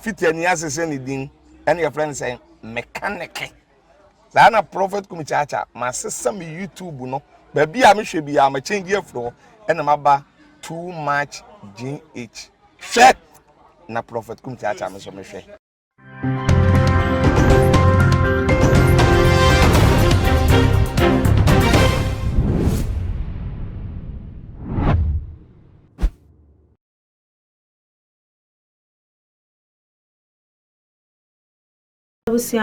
fit any assassin din and your friend saying mechanic. Sana prophet kumichacha my sister me YouTube no baby am hwe bi am change afro and am aba too much GH share na prophet kumichacha me so me hwe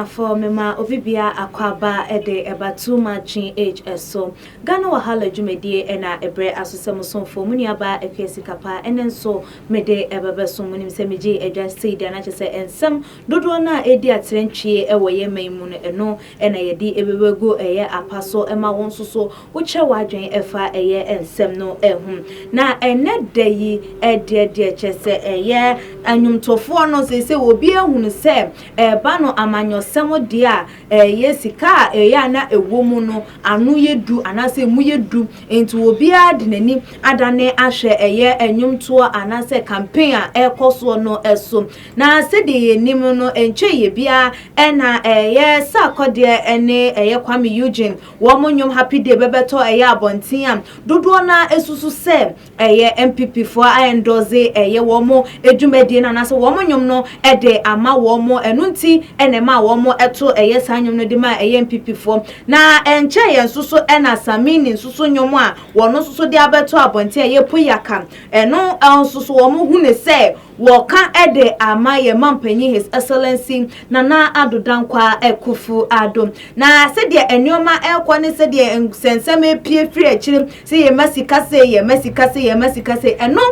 For Mema Obibia Akwaba Ede Eba too much age so Ghana Wahala Jumedie ena ebre asusemuson for Muniaba Ekesikapa and then so Mede Eba so Munim Semiji Eja Seed and I just say and some Dodona Edi Atrenchi Ewaye Maimun eno and a yedi Ebego a year apaso Emma wonso so which a wagen efa a year and sem no ehum na ene day dear chese a year and yum to four no say will be a hun se bano amanyosemo dia yesika ya na ewomu no anu yedu anase mu yedu enti obi ade nani adane ahwe eye enwumto anase campaign a ekoso no eso na se de nim no enche ye bia ena eye sakode ene eye kwame Eugene wo monyom happy day bebeto eye abontin am dodo na esusu se eye MPP for endorse eye wo mo edwumadi na anase wo monyom no ede ama wo mo enunti enema wo mo eto eye sanyom no de ma eye MPP for na enche ye nsusu ena samini nsusu nyom a wono nsusu de abeto abontin eye poyaka eno nsusu wo mo hu ne se wo ka ede ama ye mampanyi His Excellency Nana Addo Dankwa Ekufu Addo na se de enioma ekwo ne se de sensem epie firi akire se ye masikase eno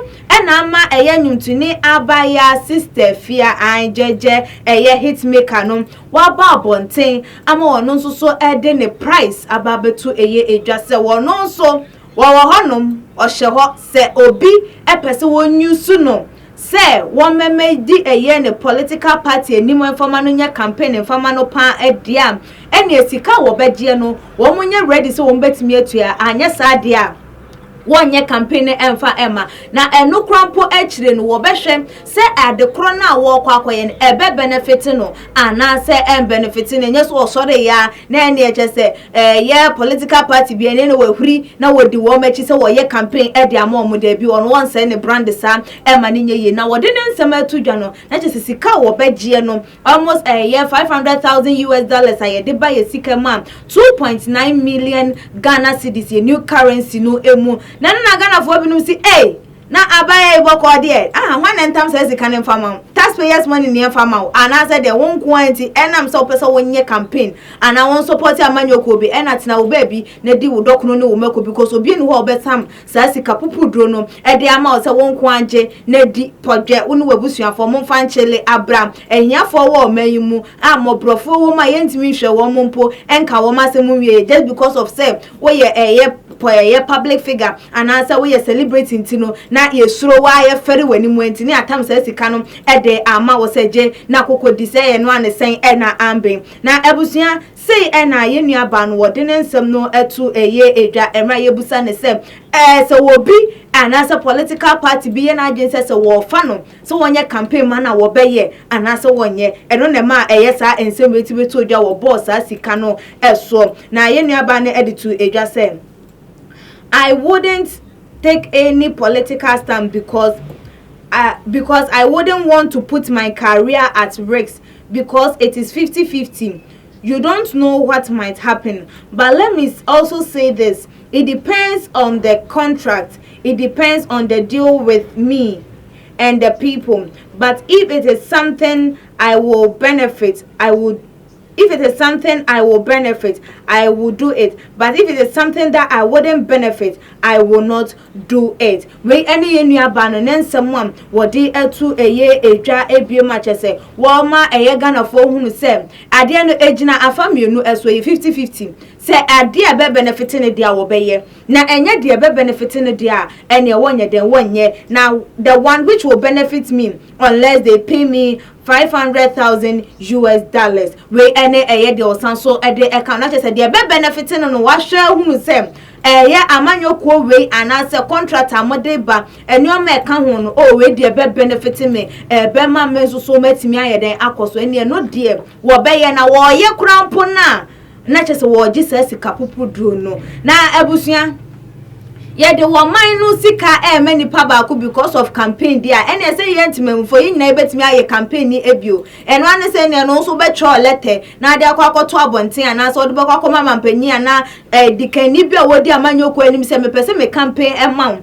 ena ama eye nyumtuni abaya Sistér fia anjeje eye hitmaker no waba abonten ama wono nso so ede ne price ababetu eye edwase wono nso wo honom ohye ho se obi epese wonyusu no say one meme di eye ne political party enimu enfama no nya campaign enfama no pa ediam ene esika wo begie no wo munye ready so wo betimi atua anya saade a wonye campaign emfa ema na enu krampo akire no wo behwe se adekro na wo kwakoye ebe benefit no ana se benefit no nye so osore ya na ene eche se ye political party bi ene no wahuri na wodi wo machi se wo ye campaign ede ama omo da bi ono won se ne brand sa ema ne nye ye na wodi ne nsema atudwa no na che se sika wo begie no almost ye $500,000 ayede ba ye sika ma 2.9 million Ghana cedis ye new currency no emu na Ghana for binum si na abaya iboko de one and time says can farm taxpayers money near farmer and I said the one quantity enam so person wonye campaign and I want support amanyo kobi enatina wo baby na di wo dokno no wo mako because obi ni ho obetam sa sika pupudro no e de ama so won kwanje na di podwe wo no wabusuafo mo fa nchele abram ehiafo wo mayimu amobrofo wo ma yentimi hwe wo mompo enka wo masemu wie just because of say wo ye public figure and answer we celebrating tino na yesuro wa ye fere wani mu ntini atam sa sika no ede ama wo seje na kokodi se ye no anesen na amben na ebusua sei na ye nuaba no wode ne nsem no etu eye edwa emra ye busa ne se so wobi anasa political party bi ye na agency se wo fa no so wonye campaign man na wo beye anasa wonye eno ne ma eye sa ensem etibetu odwa wo boss sa sika no eso na ye nuaba ne editu edwa se I wouldn't take any political stand because I wouldn't want to put my career at risk because it is 50-50. You don't know what might happen. But let me also say this. It depends on the contract. It depends on the deal with me and the people. But if it is something I will benefit, if it is something I will benefit, I will do it. But if it is something that I wouldn't benefit, I will not do it. We any new ban someone what they to a year a dra a bio match say, Walma a year Ghana for whom say, I didn't age na a family no as way 50-50. se ade a be benefit ne dia wo beye na enye dia be benefit ne dia ene wonye den wonye na the one which will benefit me unless they pay me $500,000 we ene eye de osanso ede account na say dia be benefit no wa hwa hunu sem amanyoko we anase contract amode ba enioma eka ho no o we de be benefit me be ma menso so matimi ayeden akoso ene no de wo be ye na wo ye krampo na chese wo gi sika pupu duro no na abusua ye de wo man no sika many pa ba ko because of campaign dia ene say ye ntimam for yin na betimi aye campaign ni ebio eno ane say ne no so be tro letter na de akwakoto abonten ana so de be kwakoma mampanyi ana dikani bia wodi amanyoko anim say me pese me campaign amount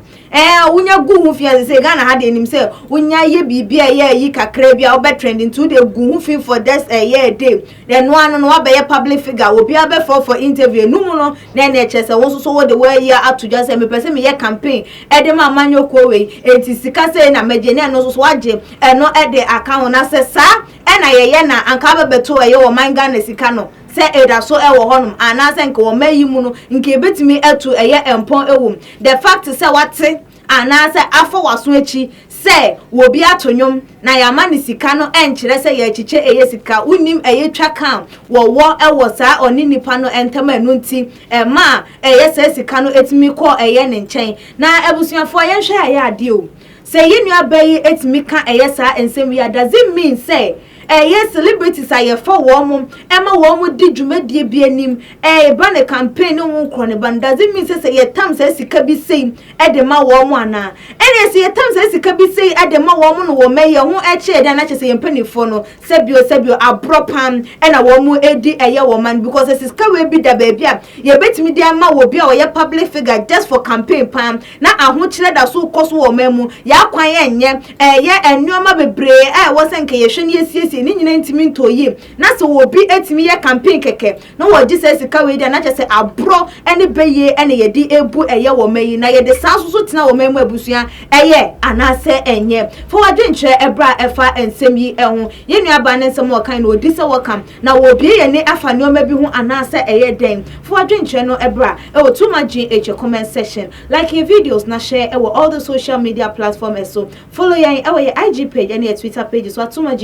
unya gu hu fi say Ghana ha de nim say unya ye bibia ye yi kakra bia obe trending to the gu hu fi for this year day then no anu no be public figure obi abe for interview no mu no na na chese won so wo de way year to just say me person me ye campaign e de ma manyoko we enti sika say na magene no so waje no e de account na say sa e na ye na anka bebeto ye wo man Ghana sika no say eda so e wo honum anase nke wo mayi mu no nke betimi etu eye empon ewum the fact say wate anase afọ waso echi say wo bi atonyom na ya mani sika no enkyere say ya chiche eye sika unim eye twaka wo ewo saa oni nipa no entama enu nti ma eye say sika no etimi ko eye ne nchen na ebusuafo ye hwe aye ade o say yinu abayi etimi ka eye saa ensem ya does it mean say yes celebrities aye for wo ema wo di dwumadie bi anim ba ne campaign no nkro ne ban does it mean say ye tam say sika bi sei e de ma wo ana ene say ye tam say sika bi sei e de ma wo no wo meye ho e che de na che say mpanifo no sabio abropam e na wo edi eye wo man because sika we bi da ba bia ye betimi dia ma wo bia wo ye public figure just for campaign pam na aho kire da so koso wo mamu ya kwan ye nye ye enuoma bebre wo senke ye hwe ne ye ni nyina ntimi ntoyi na so wo bi etimi ye campaign keke na wo gi sika we dia na che say abro ene beye ene ye di ebu eye wo mayi na ye de sanso so tena wo mamu abusua eye anase enye fo wadwenche ebra efa ensem yi eho ye nuaba ne nsem wo kan na odi se wo kam na wo bi ye ne afa ne oma bi hu anase eye den fo wadwenche no ebra e wo too much in comment section like your videos na share e wo all the social media platforms so follow yan e wo your IG page and your Twitter page so too much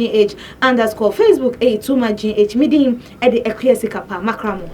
_Facebook too much midim e de ekwia sikapa makramo